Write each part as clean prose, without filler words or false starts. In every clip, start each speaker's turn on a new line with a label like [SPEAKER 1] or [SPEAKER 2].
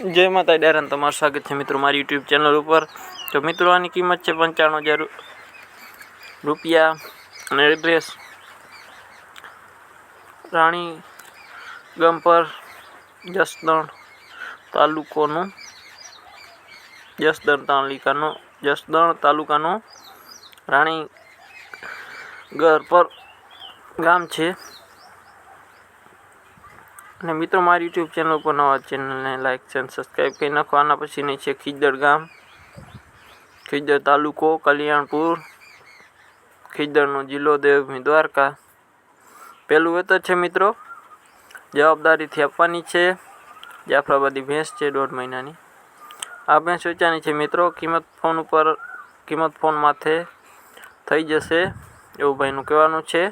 [SPEAKER 1] जय माता डायरन तमार स्वागत है मित्रों मारी यूट्यूब चैनल पर। तो मित्रों आनी कीमत है 95,000 रुपया અને એડ્રેસ રાણી ગંપર જસદણ તાલુકાનો રાણી ગરપર ગામ છે। અને મિત્રો મારી यूट्यूब चैनल पर नवा चैनल ने लाइक एंड सब्सक्राइब कर नाखो। आना पछी नहीं है खीजड़ गाम, खीजड़ तालुको कल्याणपुर, खीजड़नो जिल्लो देवभूमि द्वारका। पहलू वेतर है मित्रों, जवाबदारी थी आपवानी छे। जाफराबादी भैंस है 1.5 महीनानी। आ भैंस वेचानी है मित्रों। कीमत फोन माथे थई जशे एवुं भाईनुं कहेवानुं छे।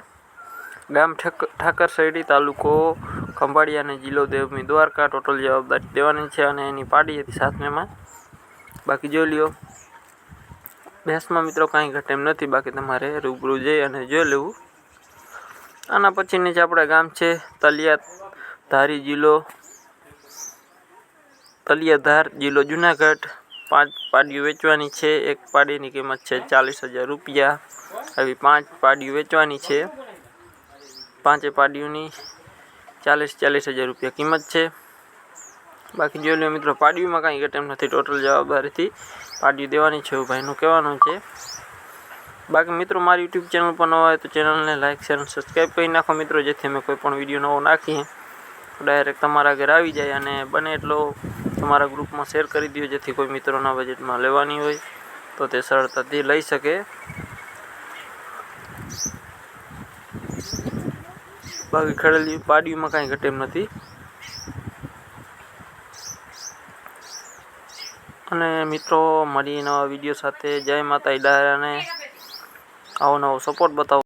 [SPEAKER 1] गाम ठाकरसैडी तालुको खंभाळिया ने जिल्लो देवभूमि द्वारका। टोटल जवाबदारी देवानी छे अने एनी पाडी हती 7 में। बाकी जोई ल्यो भैंस में मित्रों कहीं घटे एम नथी। बाकी तमारे रूबरू जई अने जोई लेवुं। आना पछीनी जे आपणा गाम छे तलियाधार जिल्लो जूनागढ़। 5 पाडियो वेचवानी छे। एक पाडीनी किंमत छे 40,000 रुपया। अभी 5 पाडियो वेचवानी छे। 5 पाडियोनी 40,000 रुपया किंमत छे। बाकी जो लो मित्रों पाडियों में कहीं घटे नहीं। टोटल जवाबदारी थी पाडियों देवानी छे भाईनुं कहेवानुं छे। बाकी मित्रों मारी यूट्यूब चैनल पर नवा है तो चैनल ने लाइक शेयर सब्सक्राइब कर नाखो मित्रों, जेथी अमे कोईपण विडियो नवो नाखीए डायरेक्ट तमारा घर आवी जाए। अने बने एटलो तमारा ग्रुप में शेर करी दो, जेथी कोई मित्रोना बजेट में लेवानी होय तो ते सरळताथी लई शके। बाकी खड़ेली पाडियों में कहीं घटे एम नथी। अने मित्रों मळीए नवा विडियो साथे। जय माता डायरा ने आवो नवो सपोर्ट बतावो।